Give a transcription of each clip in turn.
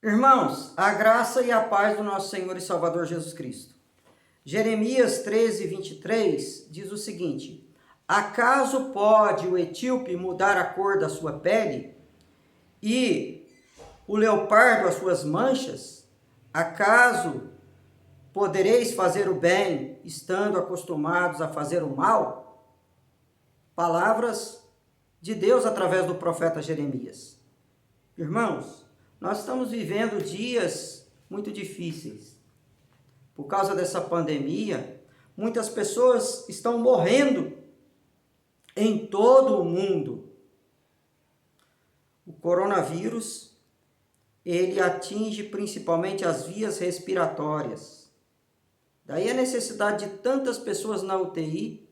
Irmãos, a graça e a paz do nosso Senhor e Salvador Jesus Cristo. Jeremias 13:23 diz o seguinte: Acaso pode o etíope mudar a cor da sua pele e o leopardo as suas manchas? Acaso podereis fazer o bem estando acostumados a fazer o mal? Palavras de Deus através do profeta Jeremias. Irmãos, nós estamos vivendo dias muito difíceis. Por causa dessa pandemia, muitas pessoas estão morrendo em todo o mundo. O coronavírus, ele atinge principalmente as vias respiratórias. Daí a necessidade de tantas pessoas na UTI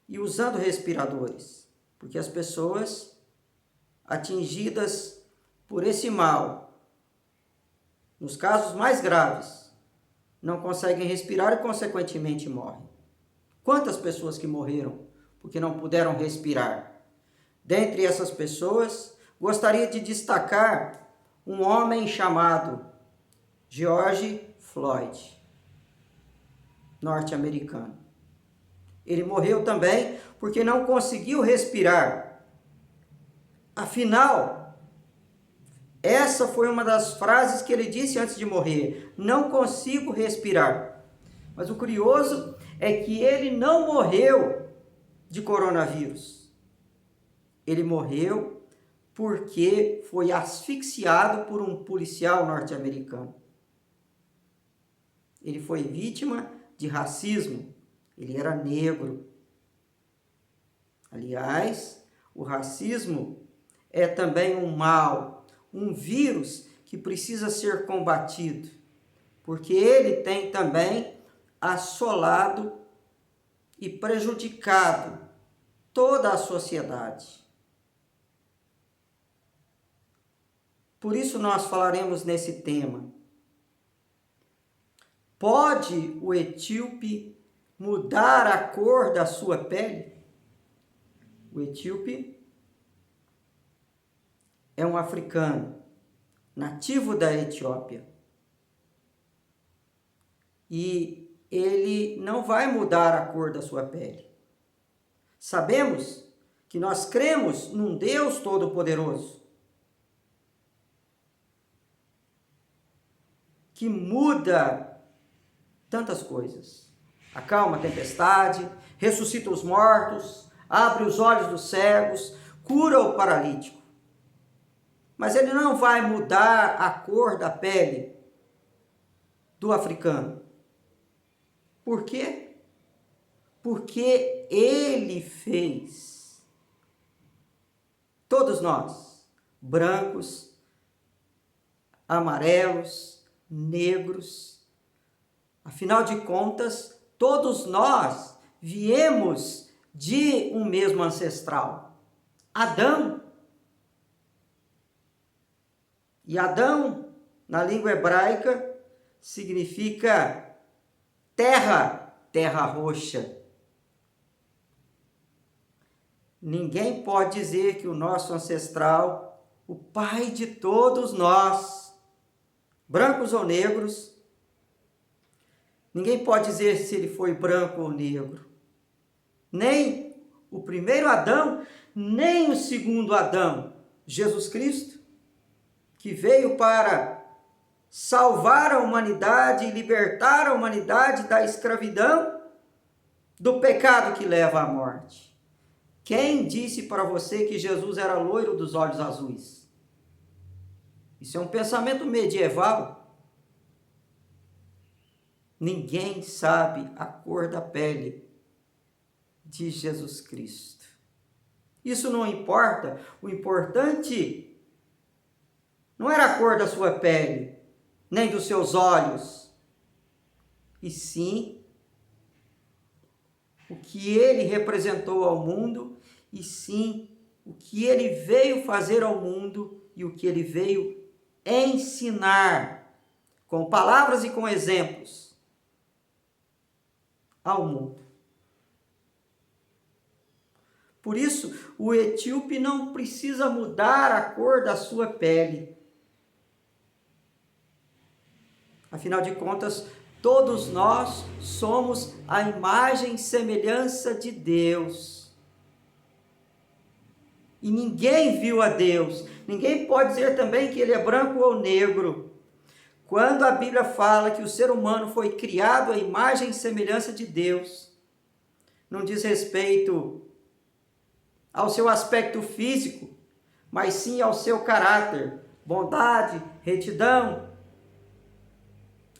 e usando respiradores, porque as pessoas atingidas por esse mal, nos casos mais graves, não conseguem respirar e consequentemente morrem. Quantas pessoas que morreram porque não puderam respirar? Dentre essas pessoas, gostaria de destacar um homem chamado George Floyd, norte-americano. Ele morreu também porque não conseguiu respirar. Afinal, essa foi uma das frases que ele disse antes de morrer: não consigo respirar. Mas o curioso é que ele não morreu de coronavírus. Ele morreu porque foi asfixiado por um policial norte-americano. Ele foi vítima de racismo. Ele era negro. Aliás, o racismo é também um mal, um vírus que precisa ser combatido, porque ele tem também assolado e prejudicado toda a sociedade. Por isso nós falaremos nesse tema. Pode o etíope mudar a cor da sua pele? O etíope é um africano, nativo da Etiópia. E ele não vai mudar a cor da sua pele. Sabemos que nós cremos num Deus Todo-Poderoso, que muda tantas coisas. Acalma a tempestade, ressuscita os mortos, abre os olhos dos cegos, cura o paralítico. Mas ele não vai mudar a cor da pele do africano. Por quê? Porque ele fez. Todos nós, brancos, amarelos, negros, afinal de contas, todos nós viemos de um mesmo ancestral, Adão. E Adão, na língua hebraica, significa terra, terra roxa. Ninguém pode dizer que o nosso ancestral, o pai de todos nós, brancos ou negros, ninguém pode dizer se ele foi branco ou negro. Nem o primeiro Adão, nem o segundo Adão, Jesus Cristo, que veio para salvar a humanidade e libertar a humanidade da escravidão, do pecado que leva à morte. Quem disse para você que Jesus era loiro dos olhos azuis? Isso é um pensamento medieval. Ninguém sabe a cor da pele de Jesus Cristo. Isso não importa. O importante não era a cor da sua pele, nem dos seus olhos, e sim o que ele representou ao mundo, e sim o que ele veio fazer ao mundo e o que ele veio ensinar, com palavras e com exemplos, ao mundo. Por isso, o etíope não precisa mudar a cor da sua pele. Afinal de contas, todos nós somos a imagem e semelhança de Deus. E ninguém viu a Deus. Ninguém pode dizer também que ele é branco ou negro. Quando a Bíblia fala que o ser humano foi criado à imagem e semelhança de Deus, não diz respeito ao seu aspecto físico, mas sim ao seu caráter, bondade, retidão,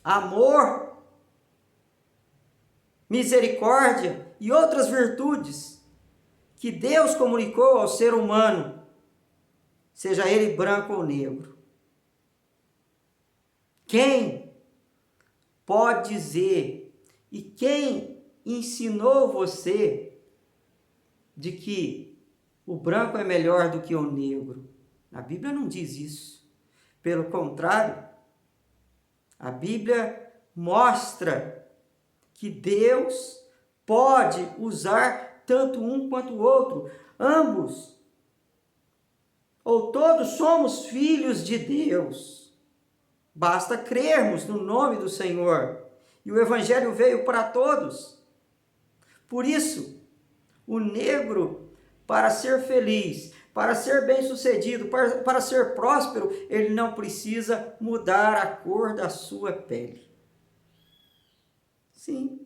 amor, misericórdia e outras virtudes que Deus comunicou ao ser humano, seja ele branco ou negro. Quem pode dizer e quem ensinou você de que o branco é melhor do que o negro? A Bíblia não diz isso. Pelo contrário, a Bíblia mostra que Deus pode usar tanto um quanto o outro. Ambos, ou todos, somos filhos de Deus. Basta crermos no nome do Senhor. E o Evangelho veio para todos. Por isso, o negro, para ser feliz, para ser bem-sucedido, para ser próspero, ele não precisa mudar a cor da sua pele. Sim.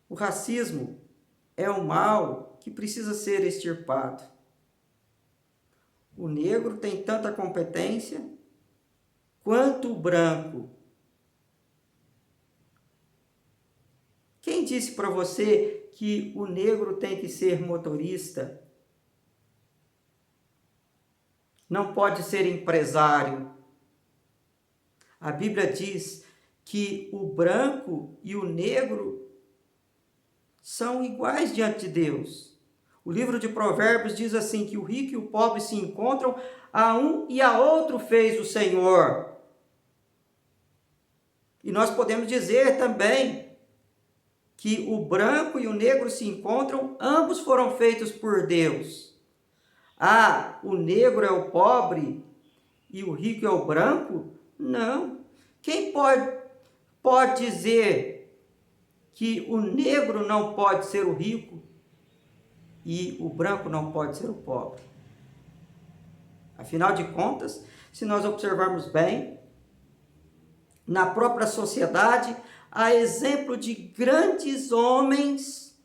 O racismo é um mal que precisa ser extirpado. O negro tem tanta competência quanto o branco. Quem disse para você que o negro tem que ser motorista? Não pode ser empresário. A Bíblia diz que o branco e o negro são iguais diante de Deus. O livro de Provérbios diz assim, que o rico e o pobre se encontram, a um e a outro fez o Senhor. E nós podemos dizer também que o branco e o negro se encontram, ambos foram feitos por Deus. Ah, o negro é o pobre e o rico é o branco? Não. Quem pode dizer que o negro não pode ser o rico e o branco não pode ser o pobre? Afinal de contas, se nós observarmos bem, na própria sociedade, há exemplo de grandes homens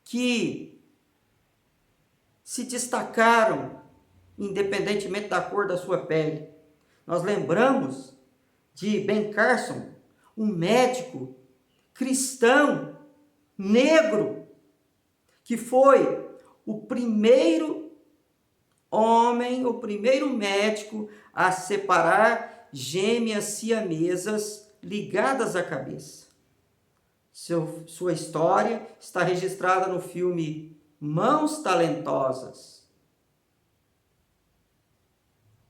que se destacaram, independentemente da cor da sua pele. Nós lembramos de Ben Carson, um médico cristão, negro, que foi o primeiro homem, o primeiro médico a separar gêmeas siamesas ligadas à cabeça. Sua história está registrada no filme Mãos Talentosas.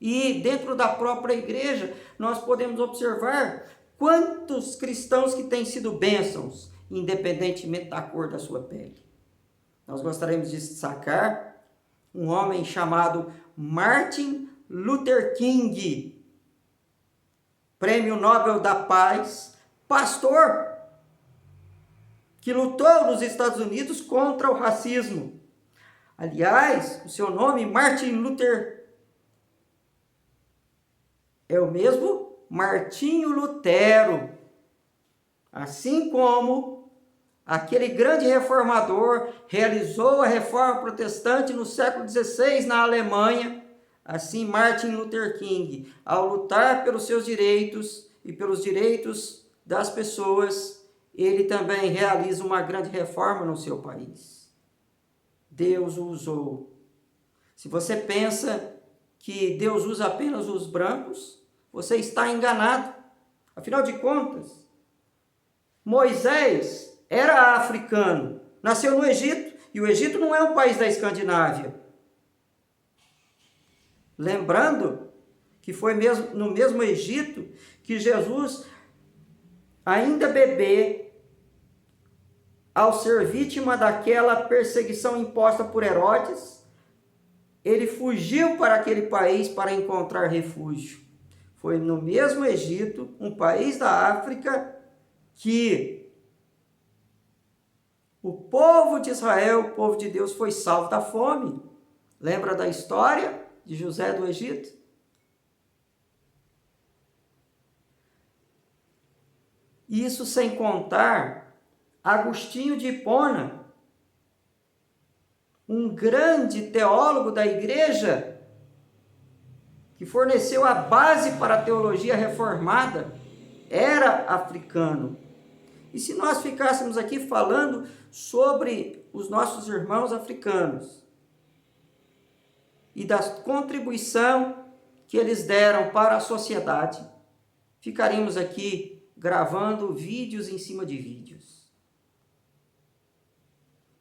E dentro da própria igreja, nós podemos observar quantos cristãos que têm sido bênçãos, independentemente da cor da sua pele. Nós gostaríamos de destacar um homem chamado Martin Luther King, Prêmio Nobel da Paz, pastor, que lutou nos Estados Unidos contra o racismo. Aliás, o seu nome, Martin Luther, é o mesmo Martinho Lutero. Assim como aquele grande reformador realizou a reforma protestante no século XVI na Alemanha, assim Martin Luther King, ao lutar pelos seus direitos e pelos direitos das pessoas, ele também realiza uma grande reforma no seu país. Deus o usou. Se você pensa que Deus usa apenas os brancos, você está enganado. Afinal de contas, Moisés era africano, nasceu no Egito, e o Egito não é um país da Escandinávia. Lembrando que foi no mesmo Egito que Jesus, ainda bebê, ao ser vítima daquela perseguição imposta por Herodes, ele fugiu para aquele país para encontrar refúgio. Foi no mesmo Egito, um país da África, que o povo de Israel, o povo de Deus, foi salvo da fome. Lembra da história de José do Egito? Isso sem contar Agostinho de Hipona, um grande teólogo da igreja, que forneceu a base para a teologia reformada, era africano. E se nós ficássemos aqui falando sobre os nossos irmãos africanos e da contribuição que eles deram para a sociedade, ficaríamos aqui gravando vídeos em cima de vídeos.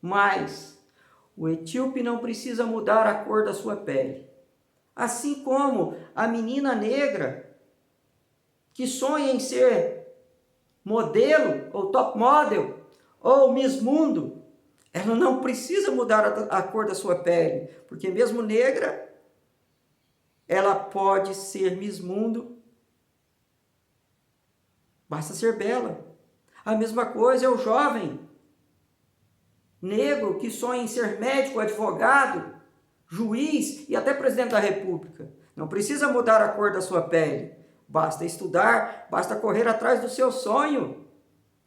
Mas o etíope não precisa mudar a cor da sua pele. Assim como a menina negra que sonha em ser modelo ou top model ou Miss Mundo, ela não precisa mudar a cor da sua pele, porque mesmo negra, ela pode ser Miss Mundo. Basta ser bela. A mesma coisa é o jovem negro que sonha em ser médico, advogado, juiz e até presidente da República. Não precisa mudar a cor da sua pele. Basta estudar, basta correr atrás do seu sonho.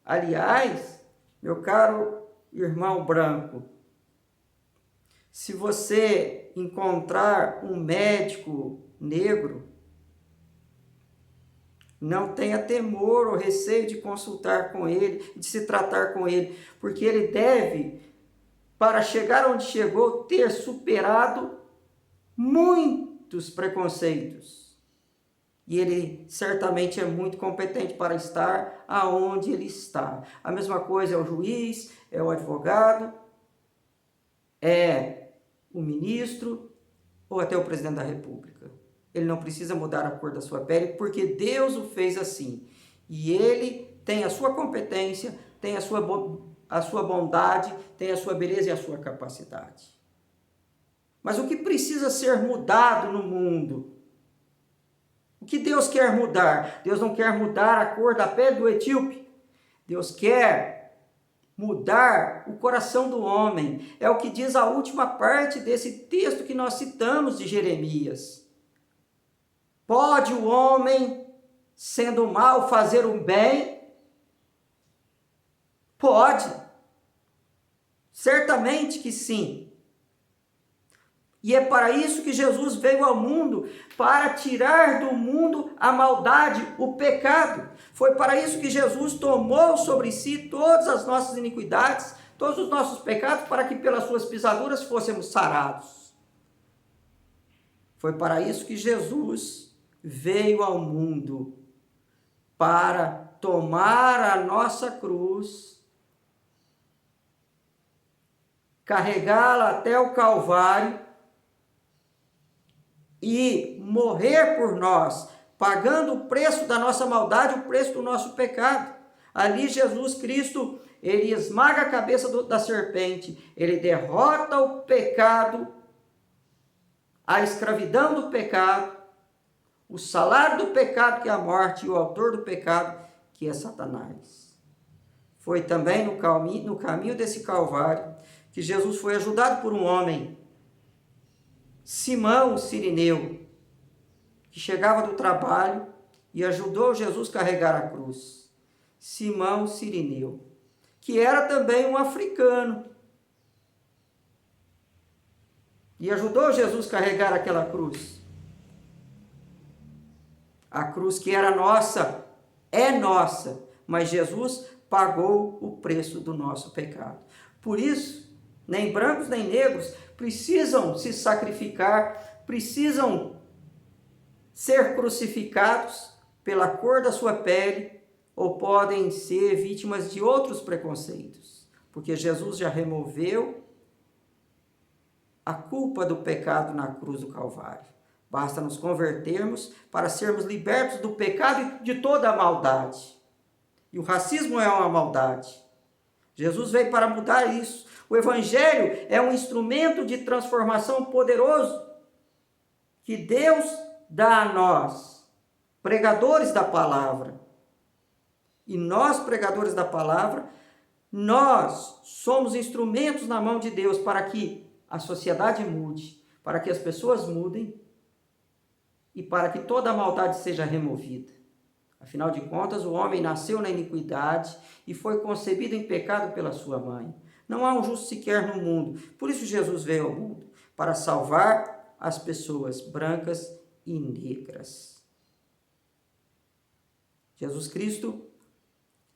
Aliás, meu caro irmão branco, se você encontrar um médico negro, não tenha temor ou receio de consultar com ele, de se tratar com ele, porque ele deve, para chegar onde chegou, ter superado muitos preconceitos. E ele certamente é muito competente para estar aonde ele está. A mesma coisa é o juiz, é o advogado, é o ministro ou até o presidente da República. Ele não precisa mudar a cor da sua pele, porque Deus o fez assim. E ele tem a sua competência, tem a sua bondade, tem a sua beleza e a sua capacidade. Mas o que precisa ser mudado no mundo? O que Deus quer mudar? Deus não quer mudar a cor da pele do etíope. Deus quer mudar o coração do homem. É o que diz a última parte desse texto que nós citamos de Jeremias. Pode o homem, sendo mal, fazer o bem? Pode. Certamente que sim. E é para isso que Jesus veio ao mundo, para tirar do mundo a maldade, o pecado. Foi para isso que Jesus tomou sobre si todas as nossas iniquidades, todos os nossos pecados, para que pelas suas pisaduras fôssemos sarados. Foi para isso que Jesus veio ao mundo, para tomar a nossa cruz, carregá-la até o Calvário e morrer por nós, pagando o preço da nossa maldade, o preço do nosso pecado. Ali Jesus Cristo, ele esmaga a cabeça da serpente, ele derrota o pecado, a escravidão do pecado, o salário do pecado, que é a morte, e o autor do pecado, que é Satanás. Foi também no caminho desse Calvário que Jesus foi ajudado por um homem, Simão o Cirineu, que chegava do trabalho e ajudou Jesus a carregar a cruz. Simão Cirineu, que era também um africano, e ajudou Jesus a carregar aquela cruz. A cruz que era nossa, é nossa, mas Jesus pagou o preço do nosso pecado. Por isso, nem brancos nem negros precisam se sacrificar, precisam ser crucificados pela cor da sua pele, ou podem ser vítimas de outros preconceitos, porque Jesus já removeu a culpa do pecado na cruz do Calvário. Basta nos convertermos para sermos libertos do pecado e de toda a maldade. E o racismo é uma maldade. Jesus veio para mudar isso. O Evangelho é um instrumento de transformação poderoso que Deus dá a nós, pregadores da palavra. E nós, pregadores da palavra, nós somos instrumentos na mão de Deus para que a sociedade mude, para que as pessoas mudem e para que toda a maldade seja removida. Afinal de contas, o homem nasceu na iniquidade e foi concebido em pecado pela sua mãe. Não há um justo sequer no mundo. Por isso Jesus veio ao mundo, para salvar as pessoas brancas e negras. Jesus Cristo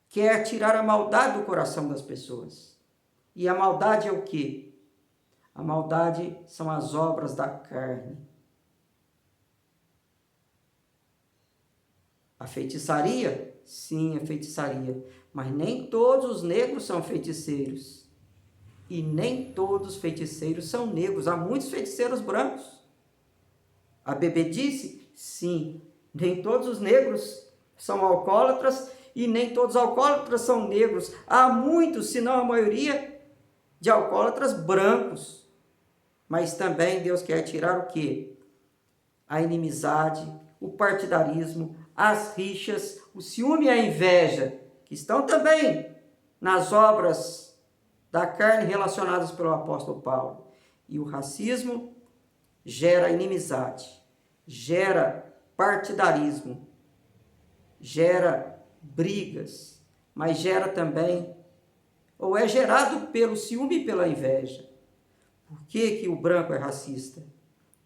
quer tirar a maldade do coração das pessoas. E a maldade é o quê? A maldade são as obras da carne. A feitiçaria? Sim, a feitiçaria. Mas nem todos os negros são feiticeiros. E nem todos os feiticeiros são negros. Há muitos feiticeiros brancos. A bebedice? Sim. Nem todos os negros são alcoólatras e nem todos os alcoólatras são negros. Há muitos, se não a maioria, de alcoólatras brancos. Mas também Deus quer tirar o quê? A inimizade, o partidarismo, as rixas, o ciúme e a inveja, que estão também nas obras da carne relacionadas pelo apóstolo Paulo. E o racismo gera inimizade, gera partidarismo, gera brigas, mas gera também, ou é gerado pelo ciúme e pela inveja. Por que o branco é racista?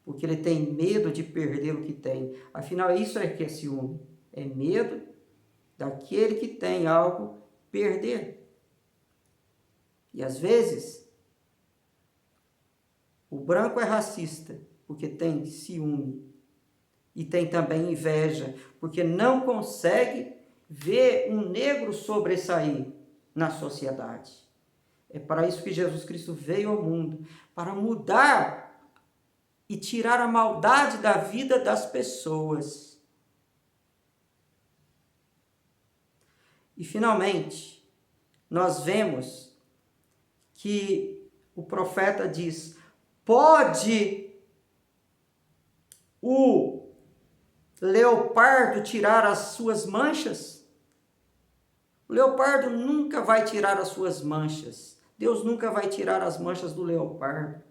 Porque ele tem medo de perder o que tem. Afinal, isso é que é ciúme. É medo daquele que tem algo perder. E às vezes, o branco é racista porque tem ciúme. E tem também inveja, porque não consegue ver um negro sobressair na sociedade. É para isso que Jesus Cristo veio ao mundo, para mudar e tirar a maldade da vida das pessoas. E finalmente, nós vemos que o profeta diz: pode o leopardo tirar as suas manchas? O leopardo nunca vai tirar as suas manchas. Deus nunca vai tirar as manchas do leopardo.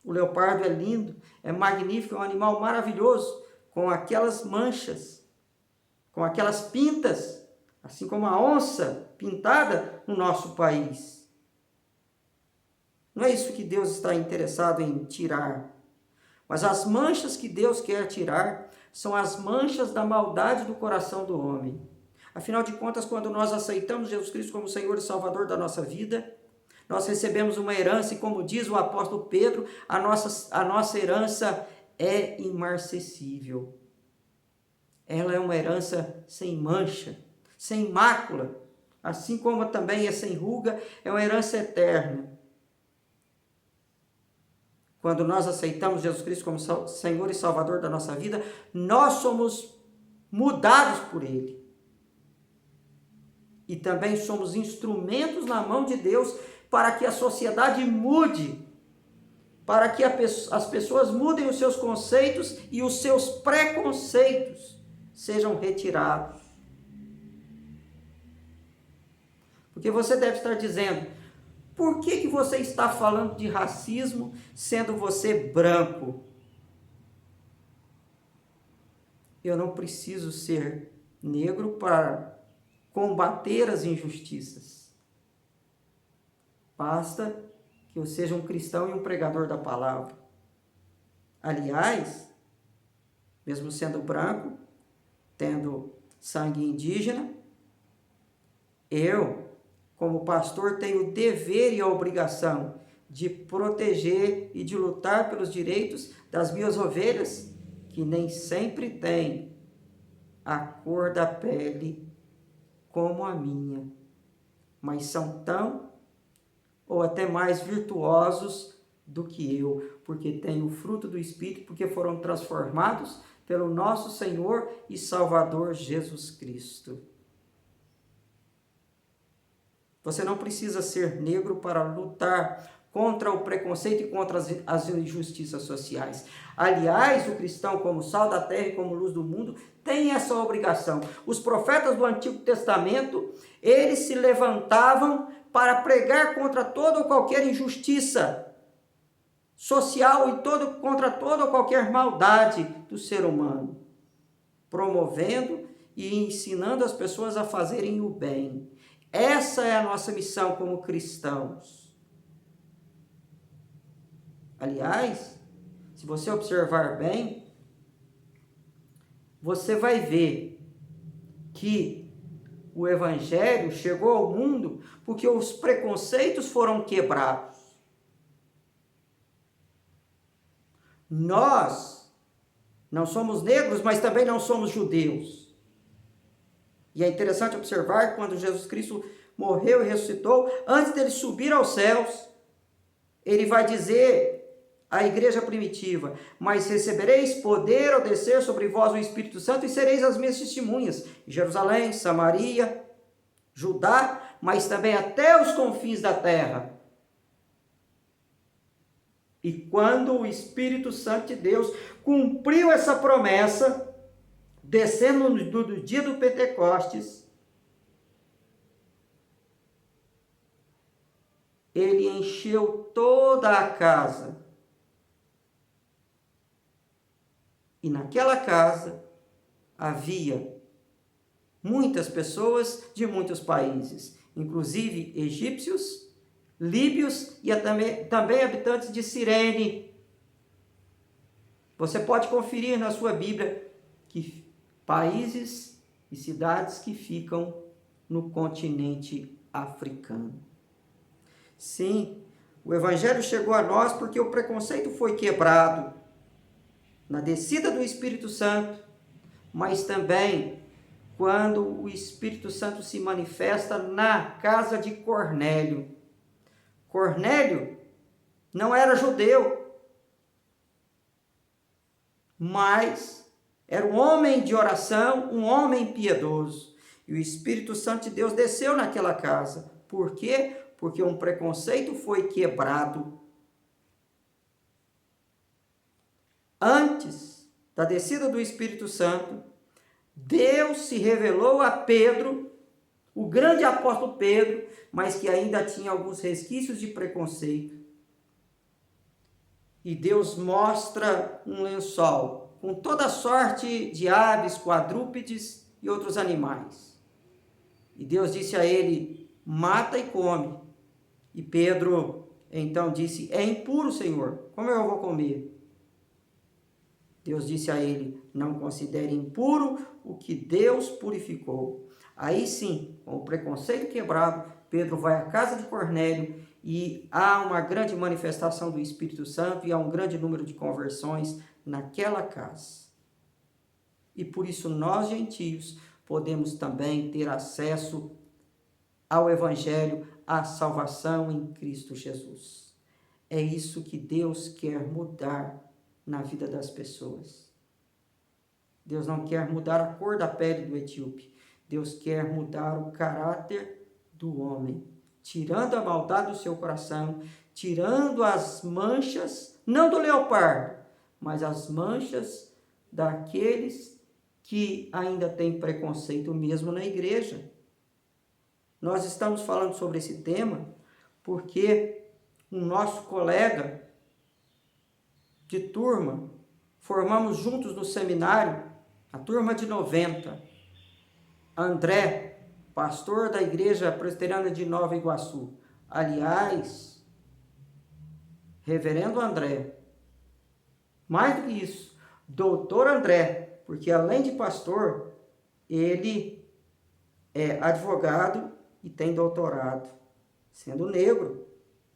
O leopardo é lindo, é magnífico, é um animal maravilhoso, com aquelas manchas, com aquelas pintas, assim como a onça pintada no nosso país. Não é isso que Deus está interessado em tirar. Mas as manchas que Deus quer tirar são as manchas da maldade do coração do homem. Afinal de contas, quando nós aceitamos Jesus Cristo como Senhor e Salvador da nossa vida, nós recebemos uma herança e, como diz o apóstolo Pedro, a nossa herança é imarcessível. Ela é uma herança sem mancha, sem mácula, assim como também é sem ruga, é uma herança eterna. Quando nós aceitamos Jesus Cristo como Senhor e Salvador da nossa vida, nós somos mudados por Ele. E também somos instrumentos na mão de Deus para que a sociedade mude, para que as pessoas mudem os seus conceitos e os seus preconceitos sejam retirados. Porque você deve estar dizendo: por que você está falando de racismo sendo você branco? Eu não preciso ser negro para combater as injustiças. Basta que eu seja um cristão e um pregador da palavra. Aliás, mesmo sendo branco, tendo sangue indígena, eu, como pastor, tenho o dever e a obrigação de proteger e de lutar pelos direitos das minhas ovelhas, que nem sempre têm a cor da pele como a minha, mas são tão ou até mais virtuosos do que eu, porque têm o fruto do Espírito, porque foram transformados pelo nosso Senhor e Salvador Jesus Cristo. Você não precisa ser negro para lutar contra o preconceito e contra as injustiças sociais. Aliás, o cristão, como sal da terra e como luz do mundo, tem essa obrigação. Os profetas do Antigo Testamento, eles se levantavam para pregar contra toda ou qualquer injustiça social e contra toda ou qualquer maldade do ser humano, promovendo e ensinando as pessoas a fazerem o bem. Essa é a nossa missão como cristãos. Aliás, se você observar bem, você vai ver que o Evangelho chegou ao mundo porque os preconceitos foram quebrados. Nós não somos negros, mas também não somos judeus. E é interessante observar que quando Jesus Cristo morreu e ressuscitou, antes dele subir aos céus, ele vai dizer à igreja primitiva: mas recebereis poder ao descer sobre vós o Espírito Santo e sereis as minhas testemunhas em Jerusalém, Samaria, Judá, mas também até os confins da terra. E quando o Espírito Santo de Deus cumpriu essa promessa, descendo no dia do Pentecostes, ele encheu toda a casa. E naquela casa havia muitas pessoas de muitos países, inclusive egípcios, líbios e também habitantes de Cirene. Você pode conferir na sua Bíblia que países e cidades que ficam no continente africano. Sim, o Evangelho chegou a nós porque o preconceito foi quebrado na descida do Espírito Santo, mas também quando o Espírito Santo se manifesta na casa de Cornélio. Cornélio não era judeu, mas era um homem de oração, um homem piedoso. E o Espírito Santo de Deus desceu naquela casa. Por quê? Porque um preconceito foi quebrado. Antes da descida do Espírito Santo, Deus se revelou a Pedro, o grande apóstolo Pedro, mas que ainda tinha alguns resquícios de preconceito. E Deus mostra um lençol com toda sorte de aves, quadrúpedes e outros animais. E Deus disse a ele: mata e come. E Pedro então disse: é impuro, Senhor, como eu vou comer? Deus disse a ele: não considere impuro o que Deus purificou. Aí sim, com o preconceito quebrado, Pedro vai à casa de Cornélio e há uma grande manifestação do Espírito Santo e há um grande número de conversões naquela casa. E por isso nós, gentios, podemos também ter acesso ao Evangelho, à salvação em Cristo Jesus. É isso que Deus quer mudar na vida das pessoas. Deus não quer mudar a cor da pele do etíope. Deus quer mudar o caráter do homem, tirando a maldade do seu coração, tirando as manchas, não do leopardo, mas as manchas daqueles que ainda têm preconceito mesmo na igreja. Nós estamos falando sobre esse tema porque o nosso colega de turma, formamos juntos no seminário, a turma de 90, André, pastor da igreja presbiteriana de Nova Iguaçu. Aliás, reverendo André, mais do que isso, doutor André, porque além de pastor, ele é advogado e tem doutorado, sendo negro,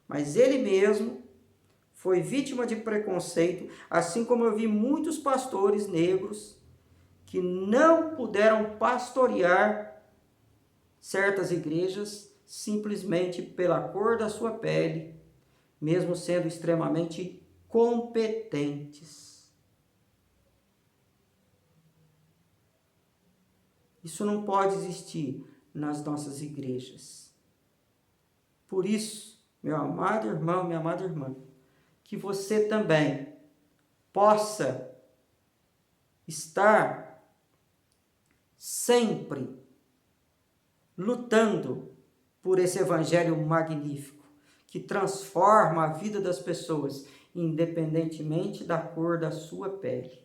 mas ele mesmo foi vítima de preconceito, assim como eu vi muitos pastores negros que não puderam pastorear certas igrejas simplesmente pela cor da sua pele, mesmo sendo extremamente competentes. Isso não pode existir nas nossas igrejas. Por isso, meu amado irmão, minha amada irmã, que você também possa estar sempre lutando por esse evangelho magnífico, que transforma a vida das pessoas, independentemente da cor da sua pele.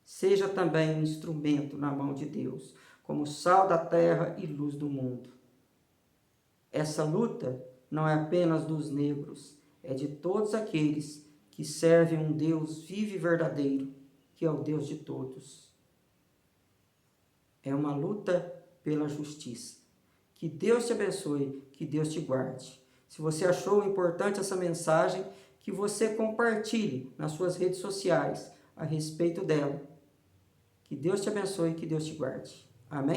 Seja também um instrumento na mão de Deus, como sal da terra e luz do mundo. Essa luta não é apenas dos negros, é de todos aqueles que servem um Deus vivo e verdadeiro, que é o Deus de todos. É uma luta pela justiça. Que Deus te abençoe, que Deus te guarde. Se você achou importante essa mensagem, que você compartilhe nas suas redes sociais a respeito dela. Que Deus te abençoe, que Deus te guarde. Amém?